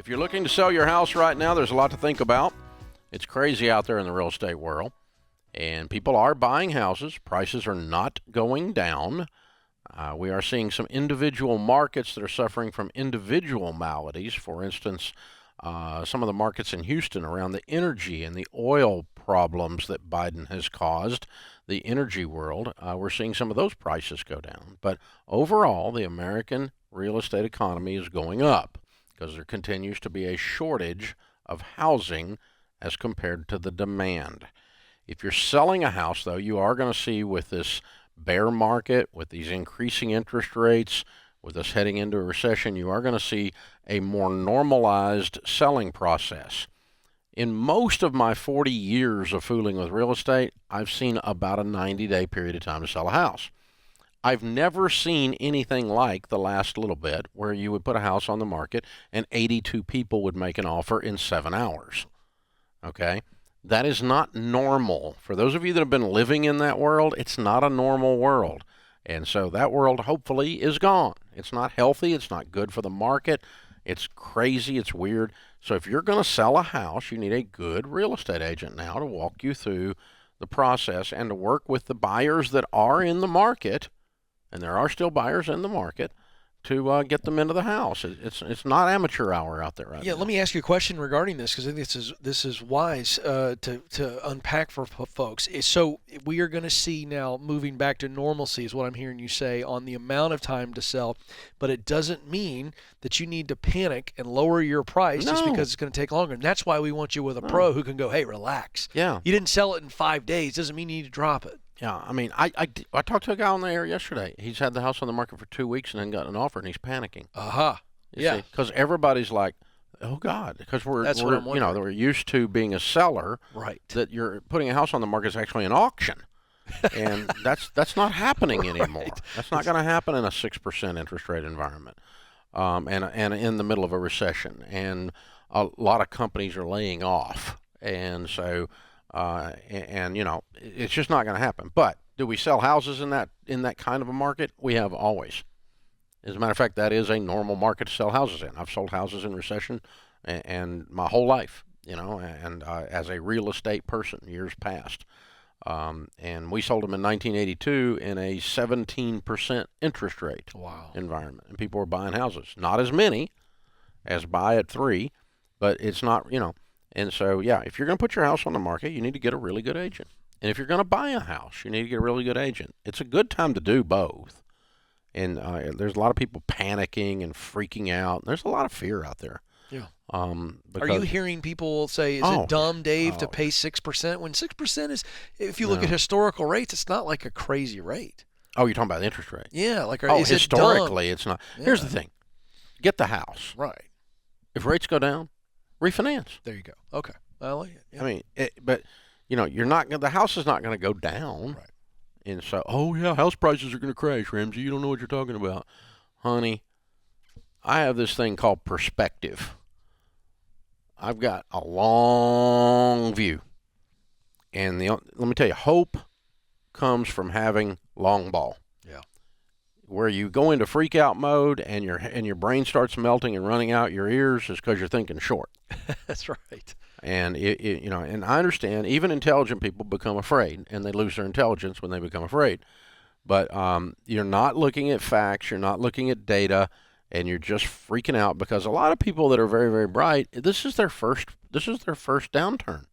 If you're looking to sell your house right now, there's a lot to think about. It's crazy out there in the real estate world, and people are buying houses. Prices are not going down. We are seeing some individual markets that are suffering from individual maladies. For instance, some of the markets in Houston around the energy and the oil problems that Biden has caused, the energy world, we're seeing some of those prices go down. But overall, the American real estate economy is going up because there continues to be a shortage of housing as compared to the demand. If you're selling a house, though, you are going to see with this bear market, with these increasing interest rates, with us heading into a recession, you are going to see a more normalized selling process. In most of my 40 years of fooling with real estate, I've seen about a 90-day period of time to sell a house. I've never seen anything like the last little bit where you would put a house on the market and 82 people would make an offer in 7 hours. Okay? That is not normal. For those of you that have been living in that world, it's not a normal world. And so that world hopefully is gone. It's not healthy. It's not good for the market. It's crazy. It's weird. So if you're going to sell a house, you need a good real estate agent now to walk you through the process and to work with the buyers that are in the market, and there are still buyers in the market, to get them into the house. It's not amateur hour out there right now. Yeah, let me ask you a question regarding this, because I think this is wise to unpack for folks. So we are going to see now moving back to normalcy is what I'm hearing you say on the amount of time to sell, but it doesn't mean that you need to panic and lower your price just because it's going to take longer. And that's why we want you with a pro who can go, hey, relax. Yeah. You didn't sell it in 5 days. Doesn't mean you need to drop it. Yeah, I mean, I talked to a guy on the air yesterday. He's had the house on the market for 2 weeks and then got an offer, and he's panicking. Yeah. Because everybody's like, oh God, because we're used to being a seller. Right. That you're putting a house on the market is actually an auction, and that's not happening anymore. Right. That's not going to happen in a 6% interest rate environment, and in the middle of a recession, and a lot of companies are laying off, and so. It's just not going to happen. But do we sell houses in that kind of a market? We have always. As a matter of fact, that is a normal market to sell houses in. I've sold houses in recession and my whole life, and as a real estate person, years past. And we sold them in 1982 in a 17% interest rate environment. And people were buying houses. Not as many as buy at 3, but it's not, And so, if you're going to put your house on the market, you need to get a really good agent. And if you're going to buy a house, you need to get a really good agent. It's a good time to do both. And there's a lot of people panicking and freaking out. There's a lot of fear out there. Yeah. Are you hearing people say, is it dumb, Dave, to pay 6%? When 6% is, if you look at historical rates, it's not like a crazy rate. Oh, you're talking about the interest rate? Yeah. Is historically, it's not. Yeah. Here's the thing. Get the house. Right. If rates go down, refinance. There you go. Okay. I like it. Yeah. I mean, you're not. The house is not going to go down. Right. And so, house prices are going to crash, Ramsey. You don't know what you're talking about, honey. I have this thing called perspective. I've got a long view, and let me tell you, hope comes from having long ball. Yeah. Where you go into freak out mode and your brain starts melting and running out your ears is because you're thinking short. That's right. And and I understand even intelligent people become afraid and they lose their intelligence when they become afraid. But you're not looking at facts, you're not looking at data, and you're just freaking out because a lot of people that are very, very bright, this is their first downturn.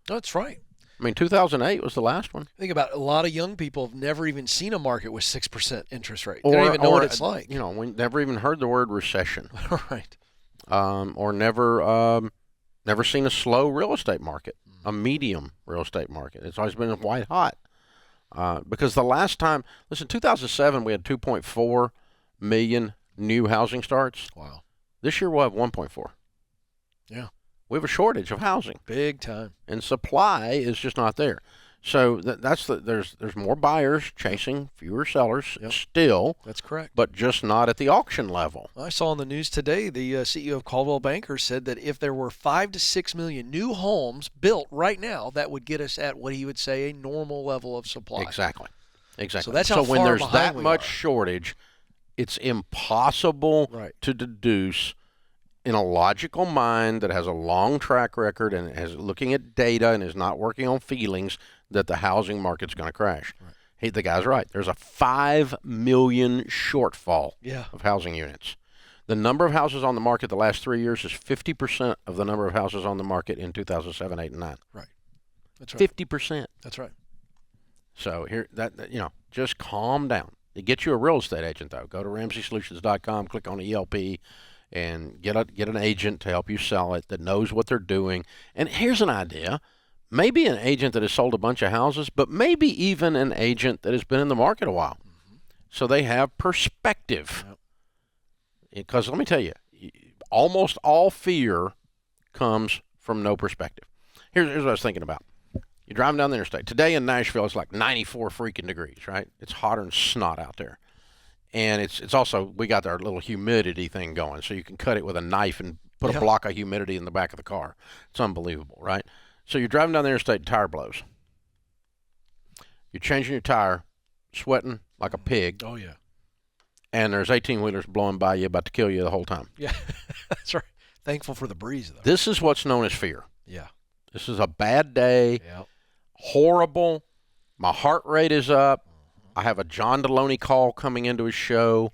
That's right. I mean, 2008 was the last one. Think about it. A lot of young people have never even seen a market with 6% interest rate. They don't even know what it's like. We never even heard the word recession. Right. Or never seen a slow real estate market, a medium real estate market. It's always been white hot. Because the last time, 2007, we had 2.4 million new housing starts. Wow. This year we'll have 1.4. Yeah. We have a shortage of housing. Big time. And supply is just not there. So there's more buyers chasing fewer sellers still. That's correct. But just not at the auction level. I saw on the news today the CEO of Coldwell Banker said that if there were 5 to 6 million new homes built right now, that would get us at what he would say a normal level of supply. Exactly. So that's how when far there's behind that we much are. shortage, it's impossible Right. to deduce in a logical mind that has a long track record and is looking at data and is not working on feelings that the housing market's going to crash. Right. The guy's right. There's a 5 million shortfall of housing units. The number of houses on the market the last 3 years is 50% of the number of houses on the market in 2007, 8, and 9. Right. That's right. 50%. That's right. So just calm down. To get you a real estate agent, though, go to RamseySolutions.com, click on ELP, and get an agent to help you sell it that knows what they're doing. And here's an idea. Maybe an agent that has sold a bunch of houses, but maybe even an agent that has been in the market a while. Mm-hmm. So they have perspective. Because let me tell you, almost all fear comes from no perspective. Here's what I was thinking about. You're driving down the interstate. Today in Nashville, it's like 94 freaking degrees, right? It's hotter than snot out there. And it's also, we got our little humidity thing going, so you can cut it with a knife and put a block of humidity in the back of the car. It's unbelievable, right? So you're driving down the interstate, tire blows. You're changing your tire, sweating like a pig. Oh, yeah. And there's 18-wheelers blowing by you, about to kill you the whole time. Yeah, that's right. Thankful for the breeze, though. This is what's known as fear. Yeah. This is a bad day. Yeah. Horrible. My heart rate is up. I have a John Deloney call coming into his show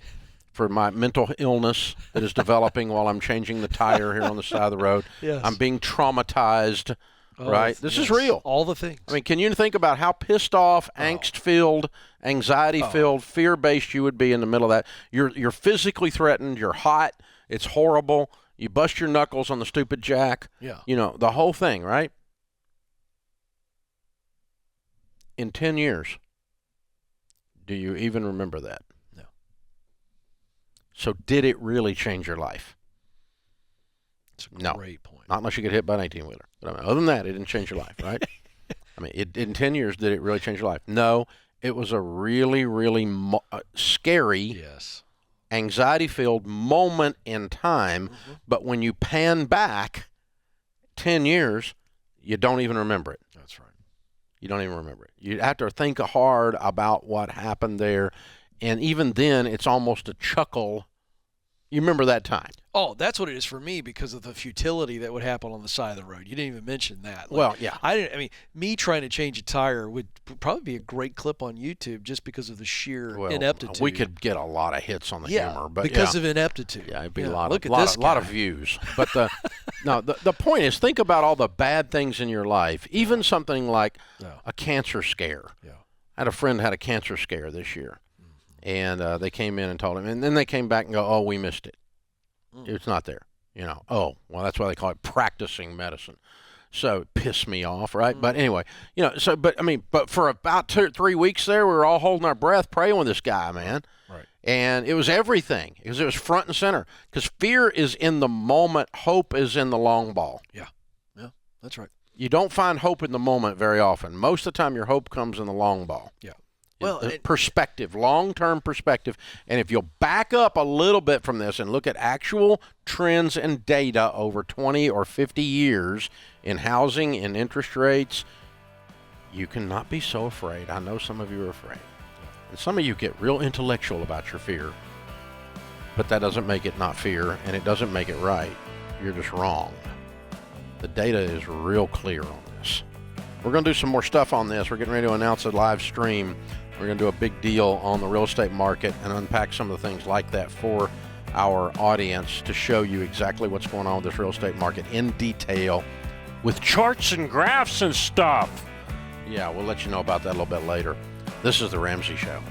for my mental illness that is developing while I'm changing the tire here on the side of the road. Yes. I'm being traumatized, right? This is real. All the things. I mean, can you think about how pissed off, angst-filled, anxiety-filled, fear-based you would be in the middle of that? You're physically threatened. You're hot. It's horrible. You bust your knuckles on the stupid jack. Yeah. The whole thing, right? In 10 years, do you even remember that? No. So did it really change your life? It's a great point. Not unless you get hit by an 18-wheeler. But other than that, it didn't change your life, right? In 10 years, did it really change your life? No. It was a really, really scary, anxiety-filled moment in time. Mm-hmm. But when you pan back 10 years, you don't even remember it. That's right. You don't even remember it. You have to think hard about what happened there. And even then, it's almost a chuckle. You remember that time. Oh, that's what it is for me because of the futility that would happen on the side of the road. You didn't even mention that. Well, yeah. Me trying to change a tire would probably be a great clip on YouTube just because of the sheer ineptitude. We could get a lot of hits on the humor. But because of ineptitude. Yeah, it'd be a lot of views. But the point is, think about all the bad things in your life, even something like a cancer scare. Yeah. I had a friend had a cancer scare this year. And they came in and told him, and then they came back and go, "Oh, we missed it. It's not there." Oh, well, that's why they call it practicing medicine. So it pissed me off, right? But anyway, but for about 2 or 3 weeks there, we were all holding our breath, praying with this guy, man. Right. And it was everything because it was front and center. Because fear is in the moment, hope is in the long ball. Yeah, that's right. You don't find hope in the moment very often. Most of the time, your hope comes in the long ball. Yeah. Well, perspective, long-term perspective. And if you'll back up a little bit from this and look at actual trends and data over 20 or 50 years in housing and interest rates, you cannot be so afraid. I know some of you are afraid. And some of you get real intellectual about your fear. But that doesn't make it not fear, and it doesn't make it right. You're just wrong. The data is real clear on this. We're going to do some more stuff on this. We're getting ready to announce a live stream. We're going to do a big deal on the real estate market and unpack some of the things like that for our audience to show you exactly what's going on with this real estate market in detail with charts and graphs and stuff. Yeah, we'll let you know about that a little bit later. This is The Ramsey Show.